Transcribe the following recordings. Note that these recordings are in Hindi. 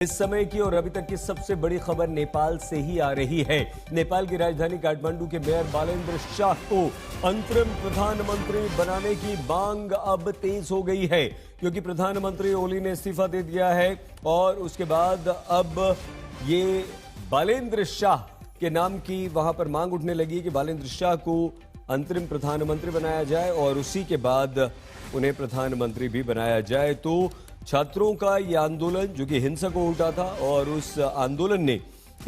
इस समय की और अभी तक की सबसे बड़ी खबर नेपाल से ही आ रही है। नेपाल की राजधानी काठमांडू के मेयर बालेन्द्र शाह को अंतरिम प्रधानमंत्री बनाने की मांग अब तेज हो गई है, क्योंकि प्रधानमंत्री ओली ने इस्तीफा दे दिया है और उसके बाद अब ये बालेन्द्र शाह के नाम की वहां पर मांग उठने लगी कि बालेन्द्र शाह को अंतरिम प्रधानमंत्री बनाया जाए और उसी के बाद उन्हें प्रधानमंत्री भी बनाया जाए। तो छात्रों का ये आंदोलन जो कि हिंसक हो उठा था और उस आंदोलन ने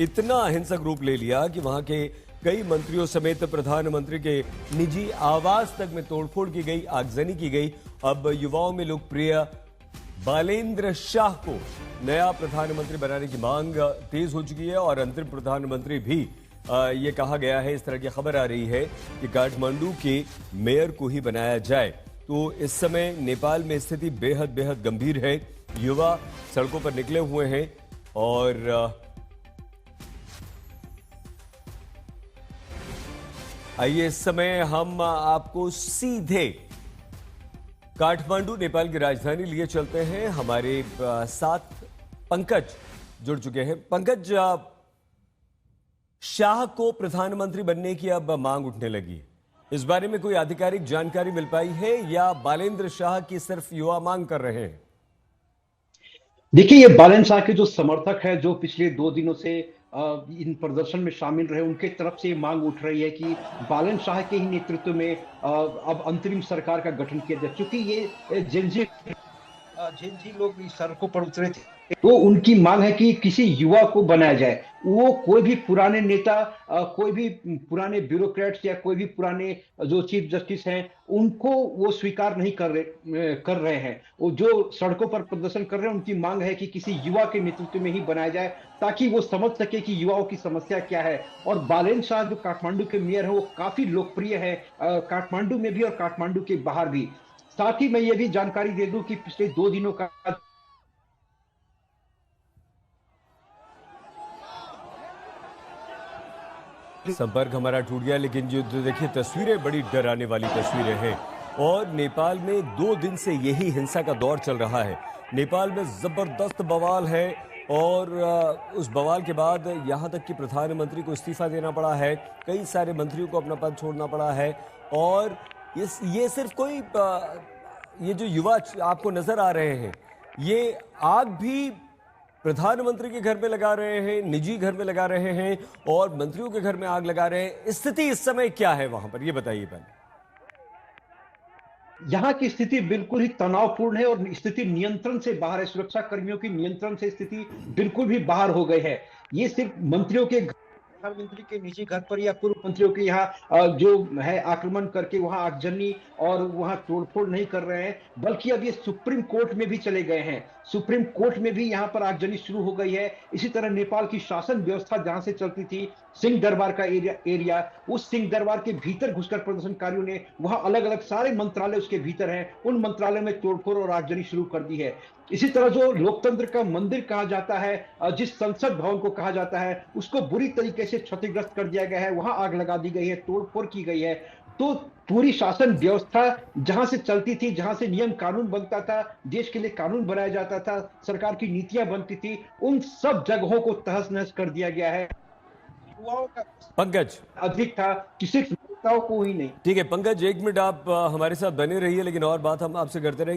इतना हिंसक रूप ले लिया कि वहां के कई मंत्रियों समेत प्रधानमंत्री के निजी आवास तक में तोड़फोड़ की गई, आगजनी की गई। अब युवाओं में लोकप्रिय बालेन्द्र शाह को नया प्रधानमंत्री बनाने की मांग तेज हो चुकी है और अंतरिम प्रधानमंत्री भी ये कहा गया है, इस तरह की खबर आ रही है कि काठमांडू के मेयर को ही बनाया जाए। तो इस समय नेपाल में स्थिति बेहद बेहद गंभीर है। युवा सड़कों पर निकले हुए हैं और आइए इस समय हम आपको सीधे काठमांडू नेपाल की राजधानी लिए चलते हैं। हमारे साथ पंकज जुड़ चुके हैं। पंकज, शाह को प्रधानमंत्री बनने की अब मांग उठने लगी, इस बारे में कोई आधिकारिक जानकारी मिल पाई है या बालेन्द्र शाह की सिर्फ युवा मांग कर रहे हैं? देखिए, ये बालेन्द्र शाह के जो समर्थक है, जो पिछले 2 दिनों से इन प्रदर्शन में शामिल रहे, उनके तरफ से ये मांग उठ रही है कि बालेन्द्र शाह के ही नेतृत्व में अब अंतरिम सरकार का गठन किया जाए। क्योंकि ये जेनजी लोग इस सड़कों पर उतरे थे, तो उनकी मांग है कि किसी युवा को बनाया जाए। वो कोई भी पुराने नेता, कोई भी पुराने ब्यूरोक्रेट्स या कोई भी पुराने जो चीफ जस्टिस हैं, उनको वो स्वीकार नहीं कर रहे हैं। वो जो सड़कों पर प्रदर्शन कर रहे हैं, उनकी मांग है कि किसी युवा के नेतृत्व में ही बनाया जाए, ताकि वो समझ सके कि युवाओं की समस्या क्या है। और बालेन्द्र शाह जो काठमांडू के मेयर है, वो काफी लोकप्रिय है, काठमांडू में भी और काठमांडू के बाहर भी। साथ ही मैं ये भी जानकारी दे दूं कि पिछले 2 दिनों का संपर्क हमारा टूट गया, लेकिन जो देखिए तस्वीरें बड़ी डराने वाली तस्वीरें हैं और नेपाल में 2 दिन से यही हिंसा का दौर चल रहा है। नेपाल में जबरदस्त बवाल है और उस बवाल के बाद यहां तक कि प्रधानमंत्री को इस्तीफा देना पड़ा है, कई सारे मंत्रियों को अपना पद छोड़ना पड़ा है। और ये सिर्फ कोई ये जो युवा आपको नजर आ रहे हैं, ये आग भी प्रधानमंत्री के घर में लगा रहे हैं, निजी घर में लगा रहे हैं और मंत्रियों के घर में आग लगा रहे हैं। स्थिति इस समय क्या है वहां पर, ये बताइए पहले। यहाँ की स्थिति बिल्कुल ही तनावपूर्ण है और स्थिति नियंत्रण से बाहर है। सुरक्षा कर्मियों की नियंत्रण से स्थिति बिल्कुल भी बाहर हो गई है। ये सिर्फ मंत्रियों के, प्रधानमंत्री के निजी घर पर या पूर्व मंत्रियों के यहाँ जो है आक्रमण करके वहां आगजनी और वहां तोड़फोड़ नहीं कर रहे हैं, बल्कि अब ये सुप्रीम कोर्ट में भी चले गए हैं। सुप्रीम कोर्ट में भी यहाँ पर आगजनी शुरू हो गई है। इसी तरह नेपाल की शासन व्यवस्था जहां से चलती थी, सिंह दरबार का एरिया, उस सिंह दरबार के भीतर घुसकर प्रदर्शनकारियों ने वहां अलग अलग सारे मंत्रालय उसके भीतर हैं, उन मंत्रालय में तोड़फोड़ और आगजनी शुरू कर दी है। इसी तरह जो लोकतंत्र का मंदिर कहा जाता है, जिस संसद भवन को कहा जाता है, उसको बुरी तरीके से क्षतिग्रस्त कर दिया गया है, वहां आग लगा दी गई है, तोड़फोड़ की गई है। तो पूरी शासन व्यवस्था जहां से चलती थी, जहां से नियम कानून बनता था, देश के लिए कानून बनाया जाता था, सरकार की नीतियां बनती थी, उन सब जगहों को तहस नहस कर दिया गया है। युवाओं का पंकज अधिक था कि सिर्फ नेताओं को ही नहीं। ठीक है पंकज, 1 मिनट आप हमारे साथ बने रहिए, लेकिन और बात हम आपसे करते रहेंगे।